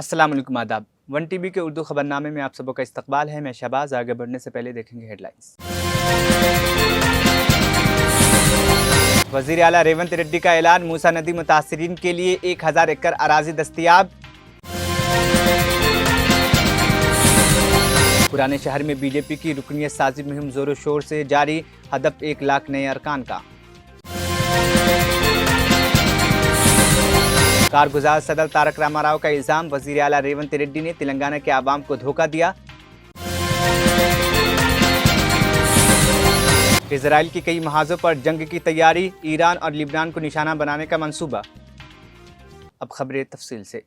अस्सलाम वालेकुम आदाब। वन टीवी के उर्दू खबरनामे में आप सबों का इस्तकबाल है। मैं शहबाज। आगे बढ़ने से पहले देखेंगे हेडलाइंस। वज़ीर आला रेवंत रेड्डी का ऐलान, मूसा नदी मुतासिरीन के लिए 1000 एकड़ अराजी दस्तयाब। पुराने शहर में बीजेपी की रुकनियत साजी मुहिम जोरों शोर से जारी, हदफ 1 लाख नए अरकान का। कारगुजार सदर तारक रामाराव का इल्जाम, वज़ीर आला रेवंत रेड्डी ने तेलंगाना के आवाम को धोखा दिया। इजराइल की कई महाजों पर जंग की तैयारी, ईरान और लिबनान को निशाना बनाने का मंसूबा। अब खबरें तफसील से।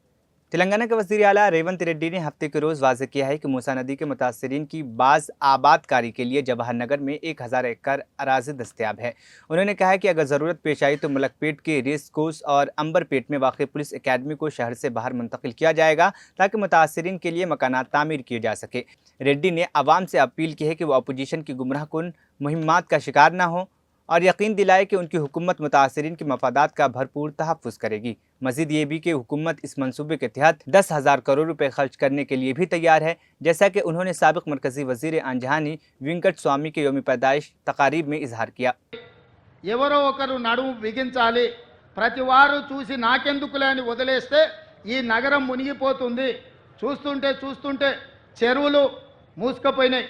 तेलंगाना के वज़ीर आला रेवंत रेड्डी ने हफ्ते के रोज़ वाज़ेह किया है कि मूसा नदी के मुतासिरीन की बाज़ आबादकारी के लिए जवाहर नगर में 1000 एकड़ अराज़ी दस्तयाब है। उन्होंने कहा है कि अगर ज़रूरत पेश आई तो मलकपेट के रेस कोर्स और अंबरपेट में वाक़ पुलिस अकेडमी को शहर से बाहर मुंतकिल किया जाएगा ताकि मुतासिरीन के लिए मकानात तामीर किए जा सके। रेड्डी ने आवाम से अपील की है कि वो अपोजिशन की गुमराह कुन मुहिम्मात का शिकार न हो और यकीन दिलाए कि उनकी हुकूमत मुतासिरीन के मफादात का भरपूर तहफ़्फ़ुज़ करेगी। मज़ीद ये भी कि हुकूमत इस मंसूबे के तहत 10,000 करोड़ रुपए खर्च करने के लिए भी तैयार है, जैसा कि उन्होंने साबिक़ मरकज़ी वज़ीर आंजहानी वेंकट स्वामी के यौम पैदाइश तकारीब में इजहार किया। ఎవరో ఒకరు నడుము బిగించాలి, ప్రతి వారు చూసి నాకెందుకులే అని వదిలేస్తే ఈ నగరం మునిగిపోతుంది। చూస్తుంటే చూస్తుంటే చెరువులు మూసుకుపోయినాయి,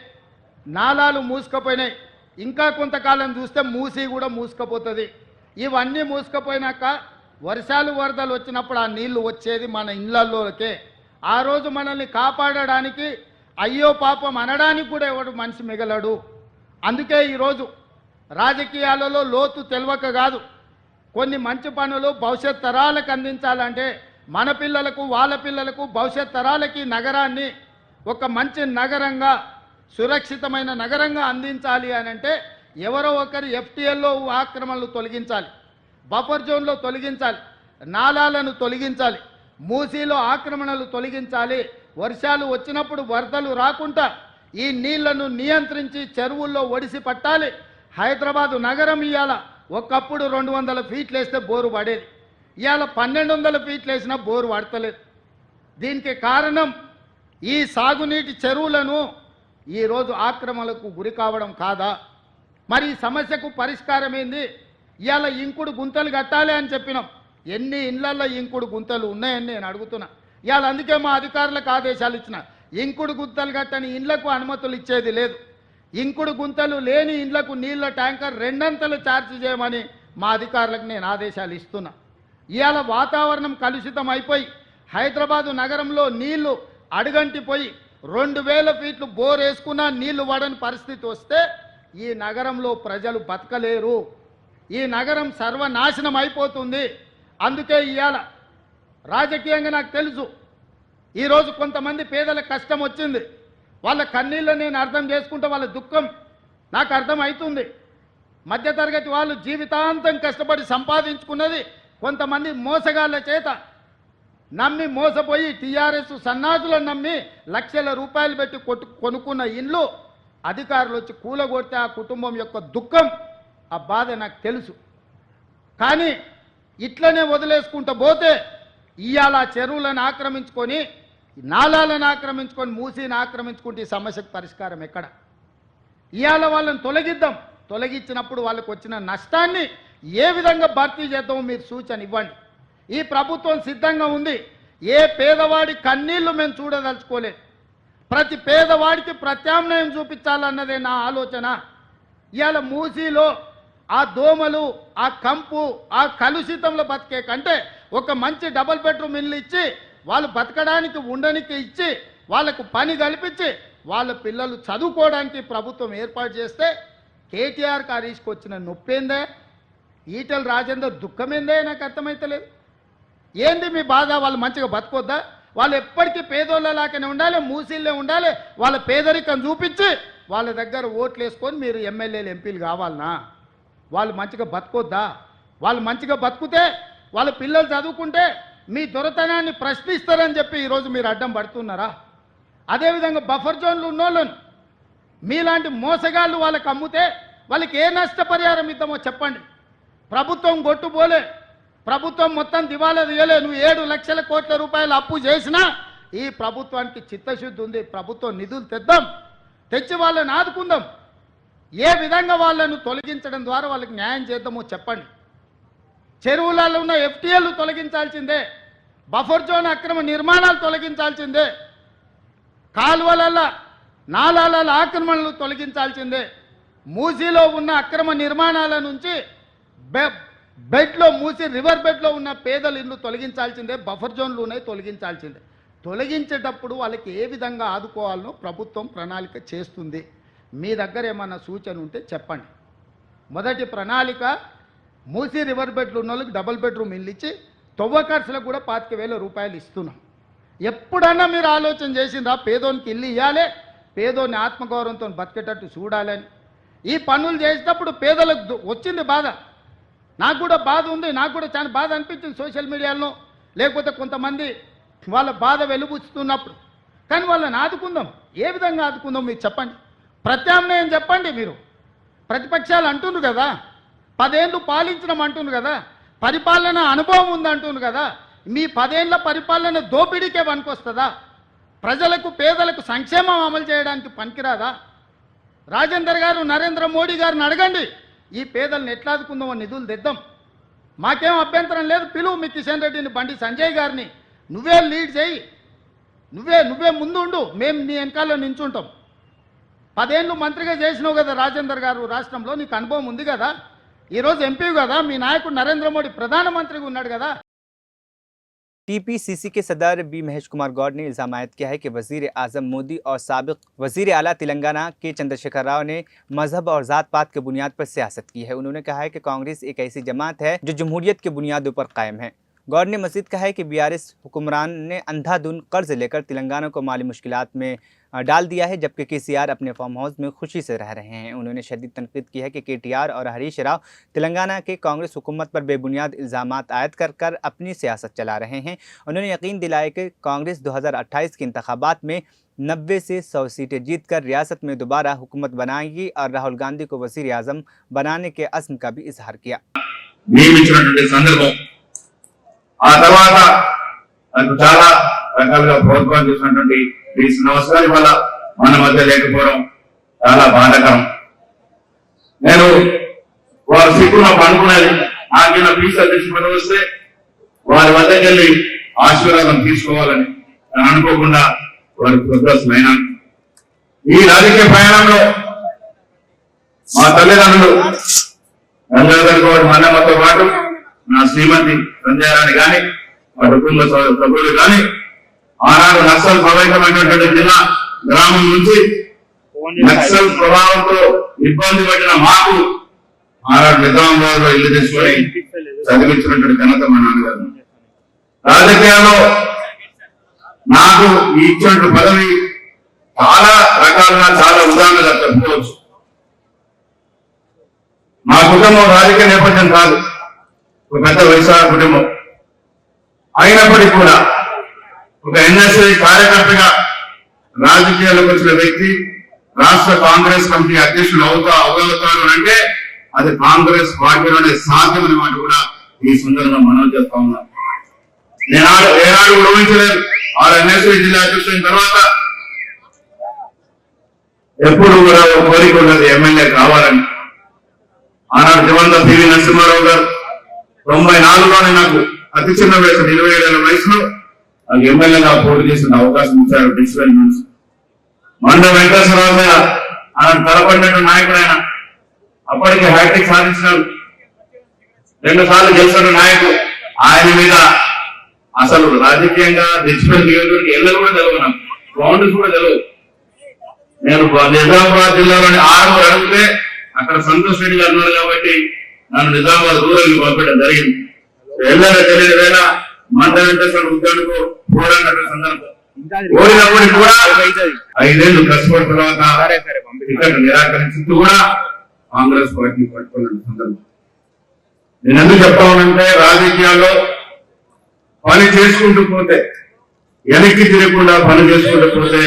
నాలాలు మూసుకుపోయినాయి, ఇంకా కొంతకాలం చూస్తే మూసి కూడా మూసుకుపోతుంది। ఇవన్నీ మూసుకుపోయినాక వర్షాలు వరదలు వచ్చినప్పుడు ఆ నీళ్లు వచ్చేది మన ఇళ్లలోకే। ఆ రోజు మనల్ని కాపాడడానికి అయ్యో పాపం అనడానికి కూడా ఎవడు మనిషి మిగలడు। అందుకే ఈరోజు రాజకీయాలలో లోతు తెలవక కాదు, కొన్ని మంచి పనులు భవిష్యత్ తరాలకు అందించాలంటే మన పిల్లలకు వాళ్ళ పిల్లలకు భవిష్యత్ తరాలకి నగరాన్ని ఒక మంచి నగరంగా సురక్షితమైన నగరంగా అందించాలి అని అంటే ఎవరో ఒకరు ఎఫ్టీఎల్లో ఆక్రమణలు తొలగించాలి, బఫర్ జోన్లో తొలగించాలి, నాలాలను తొలగించాలి, మూసీలో ఆక్రమణలు తొలగించాలి। వర్షాలు వచ్చినప్పుడు వరదలు రాకుండా ఈ నీళ్లను నియంత్రించి చెరువుల్లో ఒడిసి పట్టాలి। హైదరాబాదు నగరం ఇవాళ ఒకప్పుడు 200 ఫీట్లు వేస్తే బోరు పడేది, ఇవాళ 1200 ఫీట్లు వేసినా బోరు పడతలేదు। దీనికి కారణం ఈ సాగునీటి చెరువులను ఈరోజు ఆక్రమణలకు గురి కావడం కాదా? మరి ఈ సమస్యకు పరిష్కారం ఏంది? ఇవాళ ఇంకుడు గుంతలు కట్టాలి అని చెప్పినాం, ఎన్ని ఇళ్లల్లో ఇంకుడు గుంతలు ఉన్నాయని నేను అడుగుతున్నా। ఇవాళ అందుకే మా అధికారులకు ఆదేశాలు ఇచ్చిన, ఇంకుడు గుంతలు కట్టని ఇళ్లకు అనుమతులు ఇచ్చేది లేదు, ఇంకుడు గుంతలు లేని ఇళ్లకు నీళ్ల ట్యాంకర్ 2 అంతలు ఛార్జ్ చేయమని మా అధికారులకు నేను ఆదేశాలు ఇస్తున్నా। ఇవాళ వాతావరణం కలుషితం అయిపోయి హైదరాబాదు నగరంలో నీళ్లు అడుగంటిపోయి 2000 ఫీట్లు బోర్ వేసుకున్నా నీళ్లు పడని పరిస్థితి వస్తే ఈ నగరంలో ప్రజలు బతకలేరు, ఈ నగరం సర్వనాశనం అయిపోతుంది। అందుకే ఇవాళ రాజకీయంగా నాకు తెలుసు, ఈరోజు కొంతమంది పేదలకు కష్టం వచ్చింది, వాళ్ళ కన్నీళ్ళు నేను అర్థం చేసుకుంటే వాళ్ళ దుఃఖం నాకు అర్థం అవుతుంది। మధ్యతరగతి వాళ్ళు జీవితాంతం కష్టపడి సంపాదించుకున్నది కొంతమంది మోసగాళ్ళ చేత నమ్మి మోసపోయి టీఆర్ఎస్ సన్నాసులను నమ్మి లక్షల రూపాయలు పెట్టి కొనుక్కున్న ఇల్లు అధికారులు వచ్చి కూలగొడితే ఆ కుటుంబం యొక్క దుఃఖం, ఆ బాధ నాకు తెలుసు। కానీ ఇట్లనే వదిలేసుకుంటూ పోతే ఇవాళ చెరువులను ఆక్రమించుకొని నాలాలను ఆక్రమించుకొని మూసీని ఆక్రమించుకుంటే ఈ సమస్యకు పరిష్కారం ఎక్కడ? ఇవాళ వాళ్ళని తొలగిద్దాం, తొలగించినప్పుడు వాళ్ళకు వచ్చిన నష్టాన్ని ఏ విధంగా భర్తీ చేద్దామో మీరు సూచన ఇవ్వండి। ఈ ప్రభుత్వం సిద్ధంగా ఉంది, ఏ పేదవాడి కన్నీళ్లు మేము చూడదలుచుకోలేదు, ప్రతి పేదవాడికి ప్రత్యామ్నాయం చూపించాలన్నదే నా ఆలోచన। ఇవాళ మూసీలో ఆ దోమలు, ఆ కంపు, ఆ కలుషితంలో బతికే కంటే ఒక మంచి డబుల్ బెడ్రూమ్ ఇల్లు ఇచ్చి వాళ్ళు బతకడానికి ఉండడానికి ఇచ్చి వాళ్ళకు పని కల్పించి వాళ్ళ పిల్లలు చదువుకోవడానికి ప్రభుత్వం ఏర్పాటు చేస్తే కేటీఆర్ హరీష్కి వచ్చిన నొప్పేందే, ఈటెల రాజేందర్ దుఃఖమేందే నాకు అర్థమైతలేదు। ఏంది మీ బాధ? వాళ్ళు మంచిగా బతకొద్దా? వాళ్ళు ఎప్పటికీ పేదోళ్ళలాగానే ఉండాలి, మూసీళ్ళే ఉండాలి, వాళ్ళ పేదరికం చూపించి వాళ్ళ దగ్గర ఓట్లు వేసుకొని మీరు ఎమ్మెల్యేలు ఎంపీలు కావాలనా? వాళ్ళు మంచిగా బతకొద్దా? వాళ్ళు మంచిగా బతుకుతే వాళ్ళ పిల్లలు చదువుకుంటే మీ దొరతనాన్ని ప్రశ్నిస్తారని చెప్పి ఈరోజు మీరు అడ్డం పడుతున్నారా? అదేవిధంగా బఫర్ జోన్లు ఉన్నోళ్ళను మీలాంటి మోసగాళ్ళు వాళ్ళకి అమ్ముతే వాళ్ళకి ఏ నష్టపరిహారం ఇద్దామో చెప్పండి। ప్రభుత్వం గొట్టుపోలే, ప్రభుత్వం మొత్తం దివాలా తీయలే, నువ్వు 7 లక్షల కోట్ల రూపాయలు అప్పు చేసినా ఈ ప్రభుత్వానికి చిత్తశుద్ధి ఉంది. ప్రభుత్వం నిధులు తెద్దాం, తెచ్చి వాళ్ళని ఆదుకుందాం. ఏ విధంగా వాళ్ళను తొలగించడం ద్వారా వాళ్ళకి న్యాయం చేద్దామో చెప్పండి. చెరువులలో ఉన్న ఎఫ్టీఎల్లు తొలగించాల్సిందే, బఫర్ జోన్ అక్రమ నిర్మాణాలు తొలగించాల్సిందే, కాలువల నాలాల ఆక్రమణలు తొలగించాల్సిందే, మూసీలో ఉన్న అక్రమ నిర్మాణాల నుంచి బెడ్లో మూసి రివర్ బెడ్లో ఉన్న పేదల ఇల్లు తొలగించాల్సిందే, బఫర్ జోన్లు ఉన్నాయి తొలగించాల్సిందే. తొలగించేటప్పుడు వాళ్ళకి ఏ విధంగా ఆదుకోవాలనో ప్రభుత్వం ప్రణాళిక చేస్తుంది. మీ దగ్గర ఏమన్నా సూచన ఉంటే చెప్పండి. మొదటి ప్రణాళిక మూసీ రివర్ బెడ్లు ఉన్న వాళ్ళకి డబుల్ బెడ్రూమ్ ఇల్లు ఇచ్చి తొవ్వ ఖర్చులకు కూడా 25,000 రూపాయలు ఇస్తున్నాం. ఎప్పుడన్నా మీరు ఆలోచన చేసిండ్రా పేదోనికి ఇల్లు ఇవ్వాలి, పేదోని ఆత్మగౌరవంతో బతికేటట్టు చూడాలని? ఈ పనులు చేసేటప్పుడు పేదలకు వచ్చింది బాధ. నాకు కూడా బాధ ఉంది, నాకు కూడా చాలా బాధ అనిపించింది సోషల్ మీడియాలో, లేకపోతే కొంతమంది వాళ్ళ బాధ వెలుబుచ్చుతున్నప్పుడు. కానీ వాళ్ళని ఆదుకుందాం. ఏ విధంగా ఆదుకుందాం మీరు చెప్పండి. ప్రత్యామ్నాయం చెప్పండి. మీరు ప్రతిపక్షాలు అంటున్నారు కదా, 10 ఏళ్ళు పాలించడం అంటున్నారు కదా, పరిపాలన అనుభవం ఉందంటున్నారు కదా, మీ 10 ఏళ్ల పరిపాలన దోపిడీకే పనికొస్తుందా? ప్రజలకు పేదలకు సంక్షేమం అమలు చేయడానికి పనికిరాదా? రాజేందర్ గారు నరేంద్ర మోడీ గారిని అడగండి, ఈ పేదలను ఎట్లా ఆదుకుందామో నిధులు తెద్దాం. మాకేం అభ్యంతరం లేదు. పిలువు మీ కిషన్ రెడ్డిని, బండి సంజయ్ గారిని, నువ్వే లీడ్ చేయి, నువ్వే ముందు ఉండు, మేము నీ వెనకాల నించుంటాం. 10 ఏళ్ళు మంత్రిగా చేసినావు కదా రాజేందర్ గారు, రాష్ట్రంలో నీకు అనుభవం ఉంది కదా, ఈరోజు ఎంపీ కదా, మీ నాయకుడు నరేంద్ర మోడీ ప్రధానమంత్రిగా ఉన్నాడు కదా. टीपीसीसी के सदर बी महेश कुमार गौड़ ने इल्ज़ाम आयद किया है कि वज़ीर आज़म मोदी और साबिक़ वज़ीर आला तेलंगाना के चंद्रशेखर राव ने मजहब और ज़ात पात के बुनियाद पर सियासत की है। उन्होंने कहा है कि कांग्रेस एक ऐसी जमात है जो जमहूरियत की बुनियादों पर कायम है। गौड़ ने मज़ीद कहा है कि बीआरएस हुक्मरान ने अंधाधुंध कर्ज लेकर तेलंगाना को माली मुश्किलात में डाल दिया है, जबकि केसीआर अपने फार्म हाउस में खुशी से रह रहे हैं। उन्होंने शदीद तनकीद की है कि केटीआर और हरीश राव तेलंगाना के कांग्रेस हुकूमत पर बेबुनियाद इल्ज़ामात आयद कर अपनी सियासत चला रहे हैं। उन्होंने यकीन दिलाया कि कांग्रेस 2028 के इंतखाबात में 90 से 100 सीटें जीतकर रियासत में दोबारा हुकूमत बनाएगी और राहुल गांधी को वज़ीर आज़म बनाने के अज़्म का भी इजहार किया। ఆ తర్వాత నాకు చాలా రకాలుగా ప్రభుత్వం చేసినటువంటి ఈ సంవత్సరాల వల్ల మన మధ్య లేకపోవడం చాలా బాధాకరం. నేను వారు సిక్కులో పనుకునేది నాకేనా పీస్ అధ్యక్షుడు వస్తే వారి వద్దకు వెళ్ళి ఆశీర్వాదం తీసుకోవాలని అనుకోకుండా వారి ప్రదర్శన. ఈ రాజకీయ ప్రయాణంలో మా తల్లిదండ్రులు గంగాధర్ గౌడ్ మన్నమ్మతో పాటు నా శ్రీమతి సంజయారాణి కానీ మా కుటుంబ సభ్యులు కానీ ఆనాడు నక్సల్ ప్రభావితమైనటువంటి జిల్లా గ్రామం నుంచి నక్సల్ ప్రభావంతో ఇబ్బంది పడిన మాకు ఆనాడు నిజామాబాద్ లో ఇల్లు తీసుకొని చదివించినటువంటి ఘనత మా నాన్నగారు. రాజకీయాల్లో నాకు ఇచ్చినటువంటి పదవి చాలా రకాలుగా చాలా ఉదాహరణగా చెప్పుకోవచ్చు. మా కుటుంబం రాజకీయ నేపథ్యం కాదు, ఒక పెద్ద వైశాఖ కుటుంబం అయినప్పటికీ కూడా ఒక ఎన్ఎస్ఐ కార్యకర్తగా రాజకీయాల్లోకి వచ్చిన వ్యక్తి రాష్ట్ర కాంగ్రెస్ కమిటీ అధ్యక్షుడు అవగలుగుతారు అంటే అది కాంగ్రెస్ పార్టీలోనే సాధ్యమనే మాట కూడా ఈ సందర్భంగా మనం చేస్తా ఉన్నాం. నేను ఏనాడు ఊహించలేదు. ఆ ఎన్ఎస్ఐ జిల్లా అధ్యక్షుడైన తర్వాత ఎప్పుడు కూడా ఒక కోరిక ఉన్నది ఎమ్మెల్యే కావాలని. ఆనాడు దివంగత పివి నరసింహారావు గారు 94లోనే నాకు అతి చిన్న వయసు 27 ఏళ్ల వయసులో నాకు ఎమ్మెల్యేగా పోటీ చేసిన అవకాశం ఇచ్చారు. డిస్ట్రిక్ట్ నుంచి మండ వెంకటేశ్వరరావు మీద ఆయన తలపడినట్టు నాయకుడు. ఆయన అప్పటికే హ్యాట్రిక్ సాధించినారు, 2 సార్లు గెలిచిన నాయకుడు. ఆయన మీద అసలు రాజకీయంగా డిస్ట్రిక్ట్ నియోజకవర్గం ఎల్లలు కూడా తెలియదు, నాకు బౌండరీస్ కూడా తెలియదు. నేను నిజామాబాద్ జిల్లాలోని 6 అడిగితే అక్కడ సంతోష్ రెడ్డి గారు ఉన్నారు కాబట్టి నన్ను నిజామాబాద్ రూరల్ పంపించడం జరిగింది. ఎల్లగా తెలియదు వేళ మండ వెంకటేశ్వర ఉద్యోగులకు పోరాడిన సందర్భం. ఓడినప్పటికీ కూడా 5 ఏళ్లు కష్టపడిన తర్వాత ఇక్కడ నిరాకరించుతూ కూడా కాంగ్రెస్ పార్టీ పట్టుకున్న సందర్భం. నేను ఎందుకు చెప్తానంటే రాజకీయాల్లో పని చేసుకుంటూ పోతే, వెనక్కి తిరగకుండా పని చేసుకుంటూ పోతే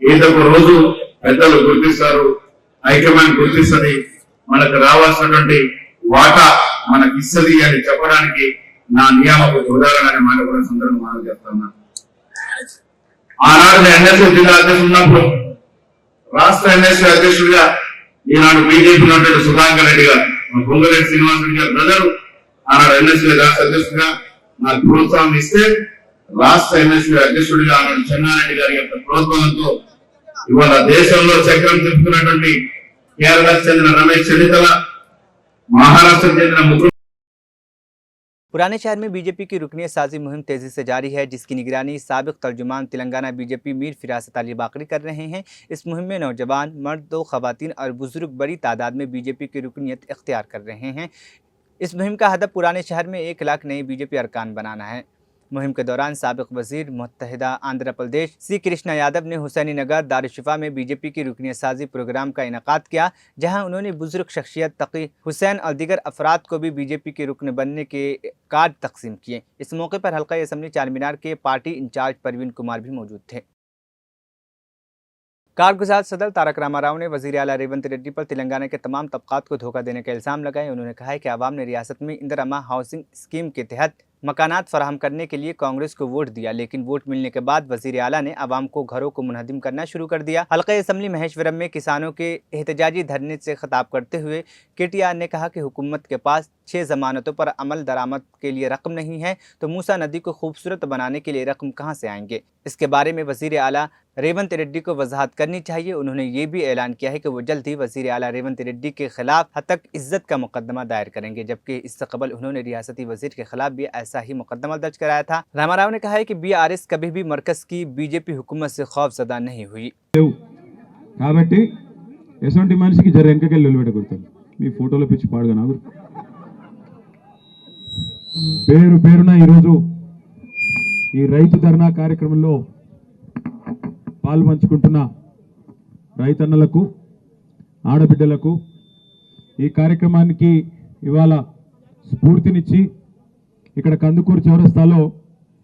ఏదో ఒక రోజు పెద్దలు గుర్తిస్తారు, హైకమాండ్ గుర్తిస్తుంది, మనకు రావాల్సినటువంటి వాటా మనకి ఇస్తుంది అని చెప్పడానికి నా నియామక ఉదాహరణ అనే మాట కూడా సందర్భంగా మనం చెప్తున్నా. ఆనాడు ఎన్ఎస్ఏ జిల్లా అధ్యక్షుడు ఉన్నప్పుడు రాష్ట్ర ఎన్ఎస్ఏ అధ్యక్షుడిగా ఈనాడు బీజేపీ ఉన్నటువంటి సుధాకర్ రెడ్డి గారు, పొంగులేటి శ్రీనివాస రెడ్డి గారు బ్రదరు ఆనాడు ఎన్ఎస్ఏ రాష్ట్ర అధ్యక్షుడిగా నాకు ప్రోత్సాహం ఇస్తే రాష్ట్ర ఎన్ఎస్ఏ అధ్యక్షుడిగా ఆనాడు చెన్నారెడ్డి గారి యొక్క ప్రోత్సాహంతో ఇవాళ దేశంలో చక్రం తిప్పుతున్నటువంటి కేరళకు చెందిన రమేష్ చెన్నితల, महाराष्ट्र के मुख्य पुराने शहर में बीजेपी की रुकनीत साजी मुहिम तेजी से जारी है, जिसकी निगरानी साबिक तर्जुमान तेलंगाना बीजेपी मीर फिरासत अली बाकरी कर रहे हैं। इस मुहिम में नौजवान, मर्द, दो खवातीन और बुजुर्ग बड़ी तादाद में बीजेपी की रुकनीत इख्तियार कर रहे हैं। इस मुहिम का हदफ पुराने शहर में 1 लाख नए बीजेपी अरकान बनाना है। मुहिम के दौरान साबिक वजीर मुत्तहिदा आंध्र प्रदेश सी कृष्णा यादव ने हुसैनी नगर दारुशिफा में बीजेपी की रुकनीत साजी प्रोग्राम का इनेकाद किया, जहां उन्होंने बुजुर्ग शख्सियत तकी हुसैन और दीगर अफराद को भी बीजेपी के रुकन बनने के कार्ड तकसीम किए। इस मौके पर हल्का असम्बली चारमीनार के पार्टी इंचार्ज परवीन कुमार भी मौजूद थे। कारगुजार सदर तारक रामाराव ने वजीर आला रेवंत रेड्डी पर तेलंगाना के तमाम तबकात को धोखा देने का इल्ज़ाम लगाए। उन्होंने कहा है कि आवाम ने रियासत में इंदिरा हाउसिंग स्कीम के तहत मकानात फराहम करने के लिए कांग्रेस को वोट दिया, लेकिन वोट मिलने के बाद वजीर आला ने आवाम को घरों को मुनहदिम करना शुरू कर दिया। हल्का असम्बली महेश्वरम में किसानों के एहतजाजी धरने से खिताब करते हुए केटीआर ने कहा कि हुकूमत के पास 6 जमानतों पर अमल दरामद के लिए रकम नहीं है, तो मूसा नदी को खूबसूरत बनाने के लिए रकम कहां से आएंगे। इसके बारे में वजीर आला रेवंत रेड्डी को वजाहत करनी चाहिए। उन्होंने ये भी ऐलान किया है कि वो जल्द ही वजीर आला रेवंत रेड्डी के खिलाफ हतक इज्जत का मुकदमा दायर करेंगे, जबकि इससे कबल उन्होंने रियासती वजीर के खिलाफ भी ऐसा ही मुकदमा दर्ज कराया था। रामाराव ने कहा है कि बीआरएस कभी भी मरकज की बीजेपी हुकूमत से खौफजदा नहीं हुई। కాబట్టి ఎసంటి మనిషికి జర వెంకకెళ్ళి నిలబెట్టకూడదు, మీ ఫోటోలో పిచ్చి పాడుగా నాకు పేరు పేరున ఈరోజు ఈ రైతు ధర్నా కార్యక్రమంలో పాల్పంచుకుంటున్న రైతన్నలకు, ఆడబిడ్డలకు ఈ కార్యక్రమానికి ఇవాళ స్ఫూర్తినిచ్చి ఇక్కడ కందుకూరు చౌరస్తాలో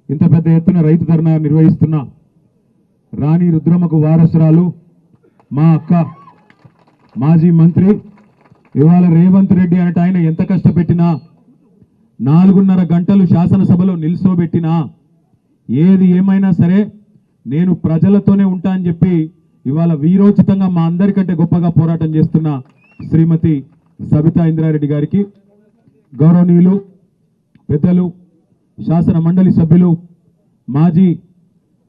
ఇంత పెద్ద ఎత్తున రైతు ధర్నా నిర్వహిస్తున్న రాణి రుద్రమ్మకు వారసురాలు మా అక్క మాజీ మంత్రి ఇవాళ రేవంత్ రెడ్డి అంటే ఆయన ఎంత కష్టపెట్టినా 4.5 గంటలు శాసనసభలో నిల్చోబెట్టినా ఏది ఏమైనా సరే నేను ప్రజలతోనే ఉంటా అని చెప్పి ఇవాళ వీరోచితంగా మా అందరికంటే గొప్పగా పోరాటం చేస్తున్న శ్రీమతి సబితా ఇంద్రారెడ్డి గారికి, గౌరవనీయులు పెద్దలు శాసన మండలి సభ్యులు మాజీ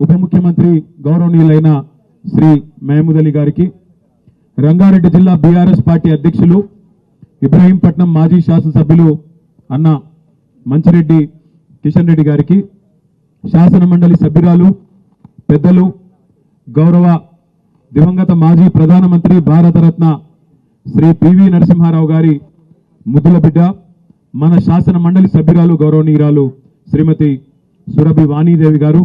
ఉప ముఖ్యమంత్రి గౌరవనీయులైన శ్రీ మహమూద్ అలీ గారికి, రంగారెడ్డి జిల్లా బీఆర్ఎస్ పార్టీ అధ్యక్షులు ఇబ్రహీంపట్నం మాజీ శాసనసభ్యులు అన్న మంచిరెడ్డి కిషన్ రెడ్డి గారికి, శాసన మండలి సభ్యురాలు పెద్దలు గౌరవ దివంగత మాజీ ప్రధానమంత్రి భారతరత్న శ్రీ పివి నరసింహారావు గారి ముద్దుల బిడ్డ మన శాసన మండలి సభ్యురాలు గౌరవనీయురాలు శ్రీమతి సురభి వాణీదేవి గారు,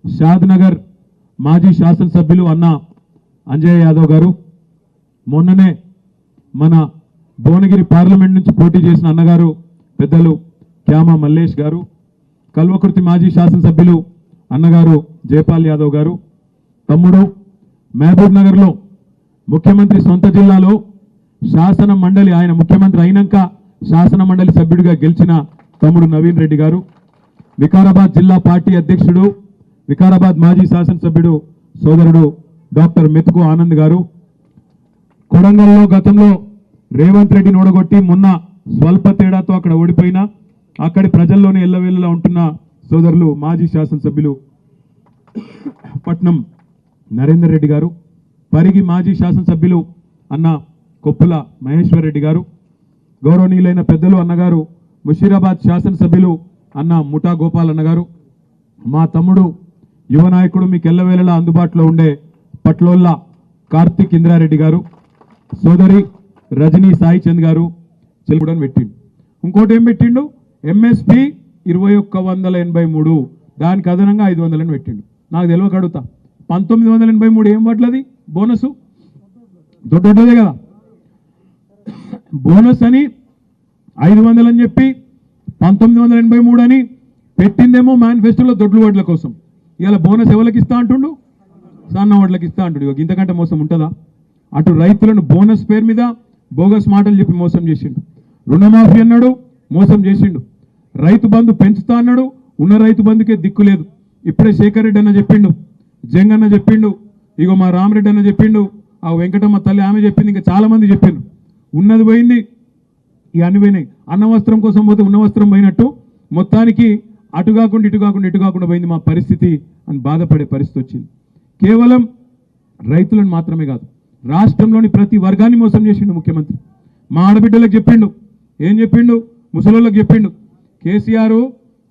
షాద్నగర్ మాజీ శాసనసభ్యులు అన్న అంజయ్ యాదవ్ గారు, మొన్ననే మన భువనగిరి పార్లమెంట్ నుంచి పోటీ చేసిన అన్నగారు పెద్దలు క్యామా మల్లేష్ గారు, కల్వకుర్తి మాజీ శాసనసభ్యులు అన్నగారు జయపాల్ యాదవ్ గారు, తమ్ముడు మహబూబ్ నగర్లో ముఖ్యమంత్రి సొంత జిల్లాలో శాసన మండలి ఆయన ముఖ్యమంత్రి అయినాక శాసన మండలి సభ్యుడిగా గెలిచిన తమ్ముడు నవీన్ రెడ్డి గారు, వికారాబాద్ జిల్లా పార్టీ అధ్యక్షుడు వికారాబాద్ మాజీ శాసనసభ్యుడు సోదరుడు డాక్టర్ మెతుకు ఆనంద్ గారు, కొడంగల్లో గతంలో రేవంత్ రెడ్డిని ఓడగొట్టి మొన్న స్వల్ప తేడాతో అక్కడ ఓడిపోయినా అక్కడి ప్రజల్లోనే ఎల్లవేళలా ఉంటున్న సోదరులు మాజీ శాసనసభ్యులు పట్నం నరేందర్ రెడ్డి గారు, పరిగి మాజీ శాసనసభ్యులు అన్న కొప్పుల మహేశ్వర్ రెడ్డి గారు, గౌరవనీయులైన పెద్దలు అన్నగారు ముషీరాబాద్ శాసనసభ్యులు అన్న ముఠా గోపాల్ అన్నగారు, మా తమ్ముడు యువ నాయకుడు మీకు ఎల్లవేళలా అందుబాటులో ఉండే పట్లోల్ల కార్తిక్ ఇంద్రారెడ్డి గారు, సోదరి రజనీ సాయి చంద్ గారు చెల్లుడని పెట్టిండు. ఇంకోటి ఏం పెట్టిండు, ఎంఎస్పి 2183 దానికి అదనంగా 500 అని పెట్టిండు. నాకు తెలియక అడుగుతా, 1983 ఏం పట్లది బోనసు దొడ్డదే కదా, బోనస్ అని 500 అని చెప్పి 1983 అని పెట్టిందేమో మేనిఫెస్టోలో దొడ్లు వడ్ల కోసం. ఇలా బోనస్ ఎవరికి ఇస్తా అంటుండు, సన్న వడ్లకి ఇస్తా అంటుండు. ఇంతకంటే మోసం ఉంటుందా? అటు రైతులను బోనస్ పేరు మీద బోగస్ మాటలు చెప్పి మోసం చేసిండు, రుణమాఫీ అన్నాడు మోసం చేసిండు, రైతు బంధు పెంచుతా అన్నాడు, ఉన్న రైతు బంధుకే దిక్కు లేదు. ఇప్పుడే శేఖర్ రెడ్డి అన్న చెప్పిండు, జంగన్న చెప్పిండు, ఇగో మా రామరెడ్డి అన్న చెప్పిండు, ఆ వెంకటమ్మ తల్లి ఆమె చెప్పింది, ఇంకా చాలా మంది చెప్పిండు. ఉన్నది పోయింది, ఇక అన్ని పోయినాయి. అన్న వస్త్రం కోసం పోతే ఉన్న వస్త్రం పోయినట్టు మొత్తానికి అటు కాకుండా ఇటు కాకుండా ఇటు కాకుండా పోయింది మా పరిస్థితి అని బాధపడే పరిస్థితి వచ్చింది. కేవలం రైతులను మాత్రమే కాదు, రాష్ట్రంలోని ప్రతి వర్గాన్ని మోసం చేసిండు ముఖ్యమంత్రి. మా ఆడబిడ్డలకు చెప్పిండు, ఏం చెప్పిండు, ముసలోళ్ళకి చెప్పిండు, కేసీఆర్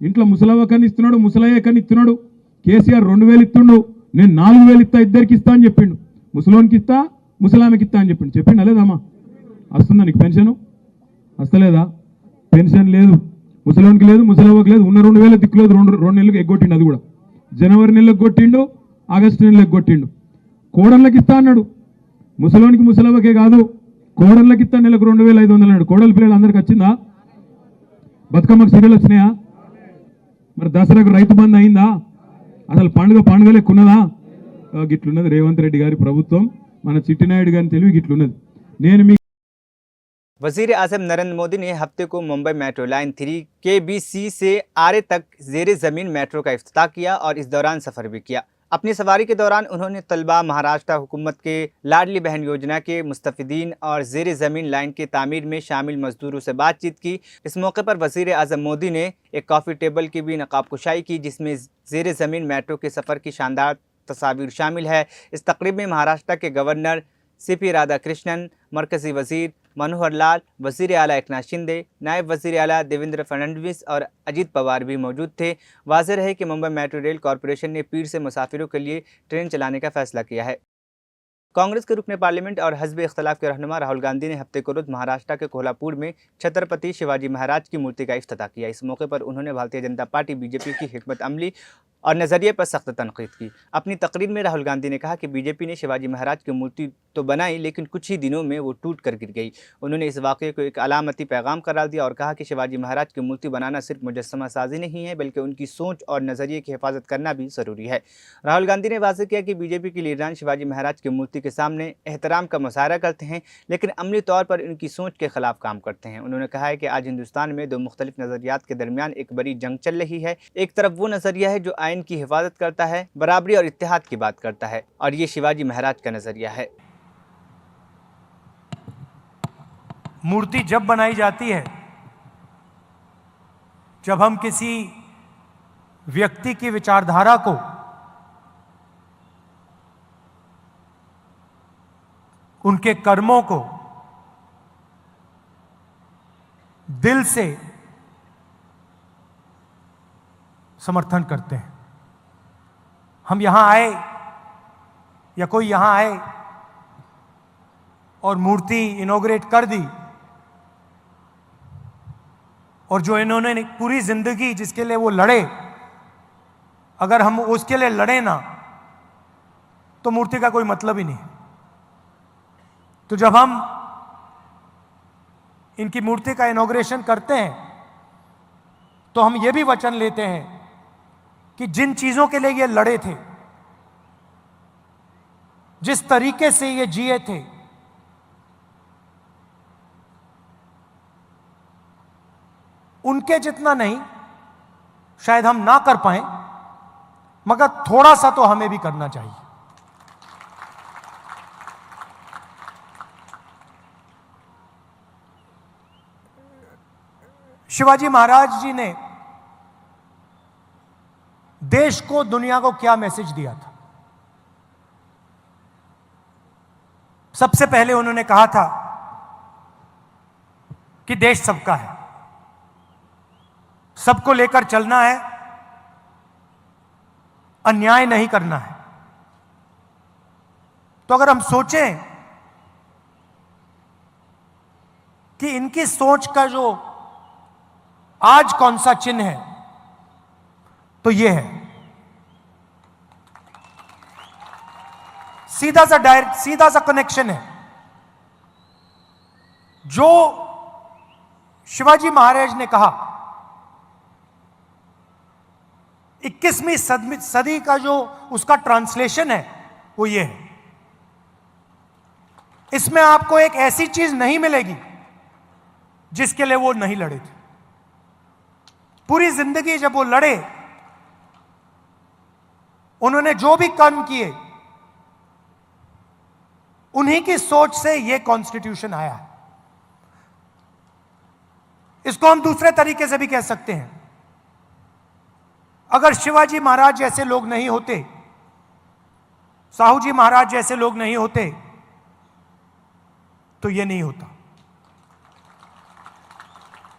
ఇంట్లో ముసలవ్వ కన్నా ఇస్తున్నాడు, ముసలయ్య కన్నా ఇస్తున్నాడు. కేసీఆర్ 2000 ఇస్తుండు, నేను 4000 ఇస్తా, ఇద్దరికి ఇస్తా అని చెప్పిండు. ముసలోనికి ఇస్తా, ముసలామెకి ఇస్తా అని చెప్పిండు. చెప్పిండా లేదమ్మా? వస్తుందా నీకు పెన్షను? వస్తలేదా? పెన్షన్ లేదు, ముసలోనికి లేదు, ముసలవ్వకి లేదు. ఉన్న 2000 దిక్కులేదు, రెండు నెలలకు ఎగ్గొట్టిండు. అది కూడా జనవరి నెలకు కొట్టిండు, ఆగస్టు నెలకు కొట్టిండు. కోడళ్ళకి ఇస్తా అన్నాడు, ముసలోనికి ముసలవ్వకే కాదు కోడళ్ళకి ఇస్తా, నెలకు 2500 అన్నాడు. కోడల పిల్లలు అందరికి వచ్చిందా? బతుకమ్మకు సీరియల్ వచ్చినాయా? మరి దసరాకు రైతు బంధు అయిందా? అసలు పండుగ లెక్కున్నదా? గిట్లున్నది రేవంత్ రెడ్డి గారి ప్రభుత్వం, మన చిట్టినాయుడు గారిని తెలివి గిట్లున్నది. నేను మీ वजीर आजम नरेंद्र मोदी ने हफ्ते को मुंबई मेट्रो लाइन 3 KBC से आरे तक ज़ेरे ज़मीन मेट्रो का इफ्तिताह किया और इस दौरान सफ़र भी किया। अपनी सवारी के दौरान उन्होंने तलबा, महाराष्ट्र हुकूमत के लाडली बहन योजना के मुस्तफ़िदीन और ज़ेरे ज़मीन लाइन के तामीर में शामिल मजदूरों से बातचीत की। इस मौके पर वज़ीर आज़म मोदी ने एक कॉफ़ी टेबल की भी नकाब कुशाई की, जिसमें ज़ेरे ज़मीन मेट्रो के सफ़र की शानदार तस्वीर शामिल है। इस तकरीब में महाराष्ट्र के गवर्नर CP राधाकृष्णन, मरकज़ी वज़ीर मनोहर लाल, वज़ीर आला एकनाथ शिंदे, नायब वज़ीर आला देवेंद्र फडणवीस और अजीत पवार भी मौजूद थे। वाज़ेह रहे कि मुंबई मेट्रो रेल कॉरपोरेशन ने पीर से मुसाफिरों के लिए ट्रेन चलाने का फैसला किया है। कांग्रेस के रुकने पार्लियामेंट और हज़्ब इख्तलाफ के रहनुमा राहुल गांधी ने हफ्ते को रोज़ महाराष्ट्र के कोल्हापुर में छत्रपति शिवाजी महाराज की मूर्ति का इफ्तिताह किया। इस मौके पर उन्होंने भारतीय जनता पार्टी BJP की हिकमत अमली और नज़रिए पर सख्त तनकीद की। अपनी तकरीर में राहुल गांधी ने कहा कि BJP ने शिवाजी महाराज की मूर्ति तो बनाई, लेकिन कुछ ही दिनों में वो टूट कर गिर गई। उन्होंने इस वाक़े को एक अलामती पैगाम करार दिया और कहा कि शिवाजी महाराज की मूर्ति बनाना सिर्फ मुजस्समा साजी नहीं है, बल्कि उनकी सोच और नज़रिए की हिफाजत करना भी ज़रूरी है। राहुल गांधी ने वाज़ेह किया कि BJP के लीडरान शिवाजी महाराज की मूर्ति के सामने एहतराम का मुजाहरा करते हैं, लेकिन अमली तौर पर इनकी सोच के ख़िलाफ़ काम करते हैं। उन्होंने कहा है कि आज हिंदुस्तान में दो मुख्तलिफ नज़रियात के दरमियान एक बड़ी जंग चल रही है। एक तरफ वो नज़रिया है जो आइन की हिफाजत करता है, बराबरी और इत्तेहाद की बात करता है, और ये शिवाजी महाराज का नज़रिया है। मूर्ति जब बनाई जाती है, जब हम किसी व्यक्ति की विचारधारा को उनके कर्मों को दिल से समर्थन करते हैं। हम यहां आए या कोई यहां आए और मूर्ति इनॉग्रेट कर दी, और जो इन्होंने पूरी जिंदगी जिसके लिए वो लड़े, अगर हम उसके लिए लड़े ना तो मूर्ति का कोई मतलब ही नहीं। तो जब हम इनकी मूर्ति का इनॉग्रेशन करते हैं तो हम ये भी वचन लेते हैं कि जिन चीजों के लिए ये लड़े थे, जिस तरीके से ये जिए थे, उनके जितना नहीं शायद हम ना कर पाए, मगर थोड़ा सा तो हमें भी करना चाहिए। शिवाजी महाराज जी ने देश को, दुनिया को क्या मैसेज दिया था? सबसे पहले उन्होंने कहा था कि देश सबका है, सबको लेकर चलना है, अन्याय नहीं करना है। तो अगर हम सोचें कि इनकी सोच का जो आज कौन सा चिन्ह है, तो यह है सीधा सा कनेक्शन है। जो शिवाजी महाराज ने कहा, 21वीं सदी का जो उसका ट्रांसलेशन है वो ये है। इसमें आपको एक ऐसी चीज नहीं मिलेगी जिसके लिए वो नहीं लड़े थे। पूरी जिंदगी जब वो लड़े, उन्होंने जो भी कर्म किए, उन्हीं की सोच से यह कॉन्स्टिट्यूशन आया है। इसको हम दूसरे तरीके से भी कह सकते हैं, अगर शिवाजी महाराज जैसे लोग नहीं होते, साहू जी महाराज जैसे लोग नहीं होते, तो यह नहीं होता।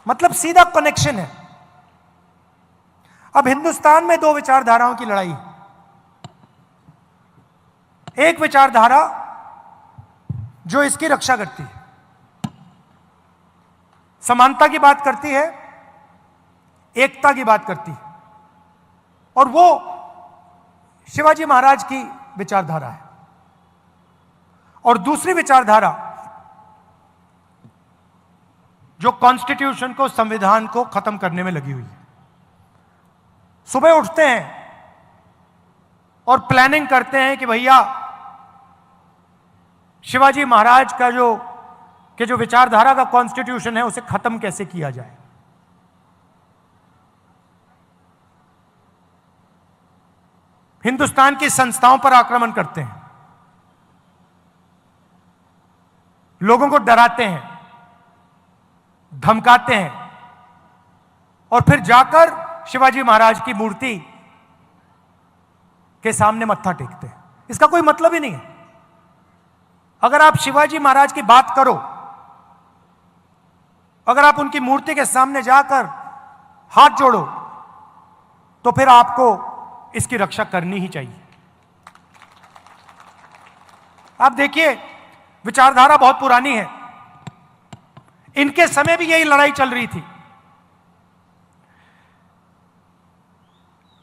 मतलब सीधा कनेक्शन है। अब हिंदुस्तान में दो विचारधाराओं की लड़ाई है। एक विचारधारा जो इसकी रक्षा करती है, समानता की बात करती है, एकता की बात करती है, और वो शिवाजी महाराज की विचारधारा है। और दूसरी विचारधारा जो कॉन्स्टिट्यूशन को, संविधान को खत्म करने में लगी हुई है। सुबह उठते हैं और प्लानिंग करते हैं कि भैया शिवाजी महाराज का जो विचारधारा का कॉन्स्टिट्यूशन है उसे खत्म कैसे किया जाए। हिंदुस्तान की संस्थाओं पर आक्रमण करते हैं, लोगों को डराते हैं, धमकाते हैं, और फिर जाकर शिवाजी महाराज की मूर्ति के सामने मत्था टेकते हैं। इसका कोई मतलब ही नहीं है। अगर आप शिवाजी महाराज की बात करो, अगर आप उनकी मूर्ति के सामने जाकर हाथ जोड़ो, तो फिर आपको इसकी रक्षा करनी ही चाहिए। आप देखिए, विचारधारा बहुत पुरानी है। इनके समय भी यही लड़ाई चल रही थी।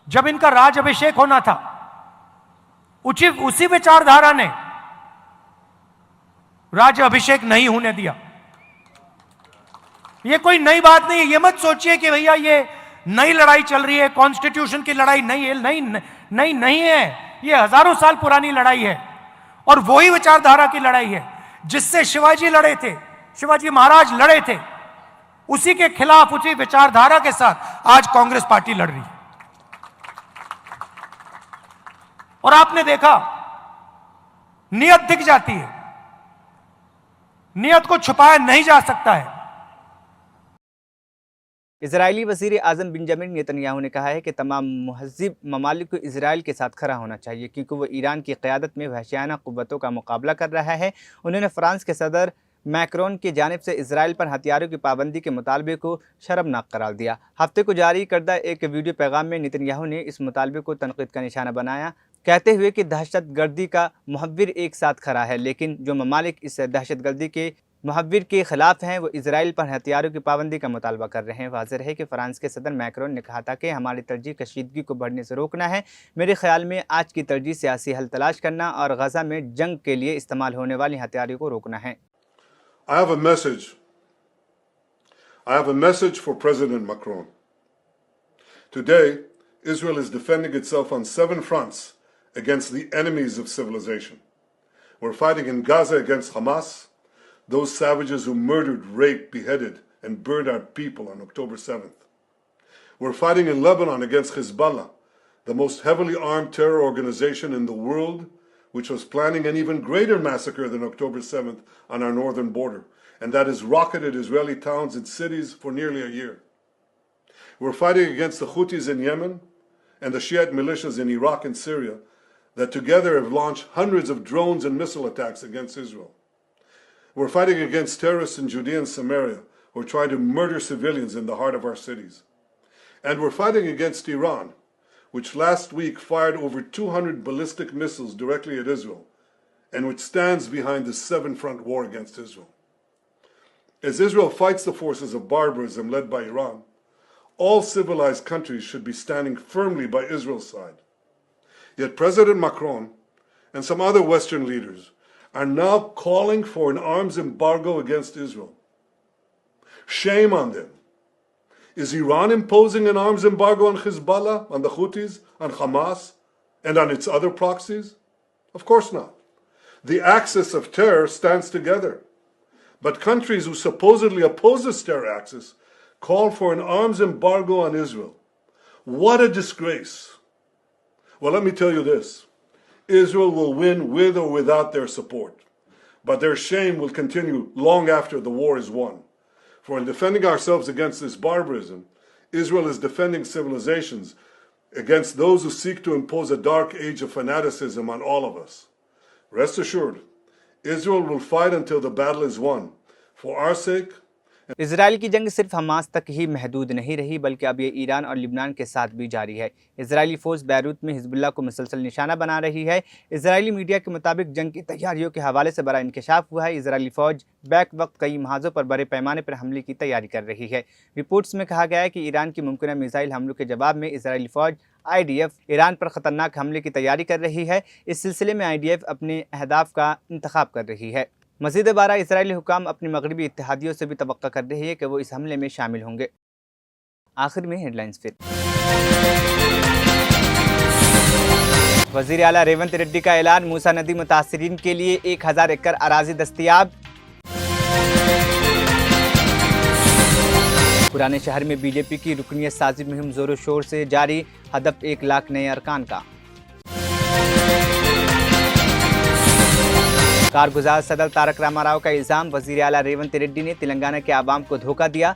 जब इनका राज अभिषेक होना था, उसी विचारधारा ने राज अभिषेक नहीं होने दिया। यह कोई नई बात नहीं है। यह मत सोचिए कि भैया ये नई लड़ाई चल रही है, कॉन्स्टिट्यूशन की लड़ाई नई है। नहीं है, यह हजारों साल पुरानी लड़ाई है, और वही विचारधारा की लड़ाई है जिससे शिवाजी लड़े थे, शिवाजी महाराज लड़े थे। उसी के खिलाफ, उसी विचारधारा के साथ आज कांग्रेस पार्टी लड़ रही है। और आपने देखा, नियत दिख जाती है, नियत को छुपाया नहीं जा सकता है। इजरायली वज़ीर आज़म बेंजामिन नेतन्याहू ने कहा है कि तमाम महज़िब ममालिक को इजराइल के साथ खड़ा होना चाहिए, क्योंकि वो ईरान की क़यादत में वहशियाना क़ुव्वतों का मुकाबला कर रहा है। उन्होंने फ्रांस के सदर मैक्रोन की जानिब से इजराइल पर हथियारों की पाबंदी के मुतालबे को शर्मनाक करार दिया। हफ्ते को जारी करदा एक वीडियो पैगाम में नेतन्याहू ने इस मुतालबे को तनक़ीद का निशाना बनाया, कहते हुए कि दहशत गर्दी का मुहव्विर एक साथ खड़ा है, लेकिन जो ममालिक इस दहशत गर्दी के मुहव्विर के खिलाफ हैं वो इजराइल पर हथियारों की पाबंदी का मुतालबा कर रहे हैं। वाज़ेह है कि फ्रांस के सदर मैक्रोन ने कहा था कि हमारी तरजीह कशीदगी को बढ़ने से रोकना है। मेरे ख्याल में आज की तरजीह सियासी हल तलाश करना और गजा में जंग के लिए इस्तेमाल होने वाली हथियारों को रोकना है। I have a message for President Macron. Today, Israel is defending itself on 7 fronts against the enemies of civilization. We're fighting in Gaza against Hamas, those savages who murdered, raped, beheaded, and burned our people on October 7th. We're fighting in Lebanon against Hezbollah, the most heavily armed terror organization in the world, which was planning an even greater massacre than October 7th on our northern border, and that has rocketed Israeli towns and cities for nearly a year. We're fighting against the Houthis in Yemen and the Shiite militias in Iraq and Syria that together have launched hundreds of drones and missile attacks against Israel. We're fighting against terrorists in Judea and Samaria who are trying to murder civilians in the heart of our cities. And we're fighting against Iran, which last week fired over 200 ballistic missiles directly at Israel, and which stands behind the 7-front war against Israel. As Israel fights the forces of barbarism led by Iran, all civilized countries should be standing firmly by Israel's side. Yet President Macron and some other Western leaders are now calling for an arms embargo against Israel. Shame on them. Is Iran imposing an arms embargo on Hezbollah, on the Houthis, on Hamas, and on its other proxies? Of course not. The axis of terror stands together. But countries who supposedly oppose this terror axis call for an arms embargo on Israel. What a disgrace. Well, let me tell you this. Israel will win with or without their support. But their shame will continue long after the war is won. For in defending ourselves against this barbarism, Israel is defending civilizations against those who seek to impose a dark age of fanaticism on all of us. Rest assured, Israel will fight until the battle is won. For our sake, Israel की जंग सिर्फ Hamas तक ही महदूद नहीं रही बल्कि अब ये ईरान और लिबनान के साथ भी जारी है। इजरायली फौज बैरूत में हिजबुल्लाह को मुसलसल निशाना बना रही है। इजरायली मीडिया के मुताबिक जंग की तैयारियों के हवाले से बड़ा इंकशाफ हुआ है। इजरायली फौज बैक वक्त कई महाजों पर बड़े पैमाने पर हमले की तैयारी कर रही है। रिपोर्ट्स में कहा गया है कि ईरान की मुमकिन मिसाइल हमलों के जवाब में इजरायली फौज IDF ईरान पर ख़तरनाक हमले की तैयारी कर रही है। इस सिलसिले में IDF अपने अहदाफ का इंतखाब कर रही है। मज़ीद 12 इजरायली हुकाम अपने मगरबी इत्तेहादियों से भी तवक्का कर रही है कि वो इस हमले में शामिल होंगे। आखिर में हेडलाइंस फिर। वज़ीर आला रेवंत रेड्डी का ऐलान, मूसा नदी मुतासिरीन के लिए 1000 एकड़ अराजी दस्तयाब। पुराने शहर में बीजेपी की रुकनियत साजी मुहिम जोरों शोर से जारी, हदफ 1 लाख नए अरकान का। कारगुजार सदर तारक रामाराव का इल्जाम, वज़ीर आला रेवंत रेड्डी ने तेलंगाना के आवाम को धोखा दिया।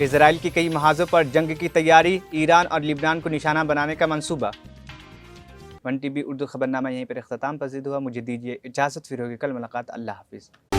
इजराइल की कई महाजों पर जंग की तैयारी, ईरान और लिबनान को निशाना बनाने का मंसूबा। 1TV उर्दू खबरनामा यहीं पर इख्तिताम पजीद हुआ। मुझे दीजिए इजाज़त, फिर होगी कल मुलाकात। अल्लाह हाफिज़।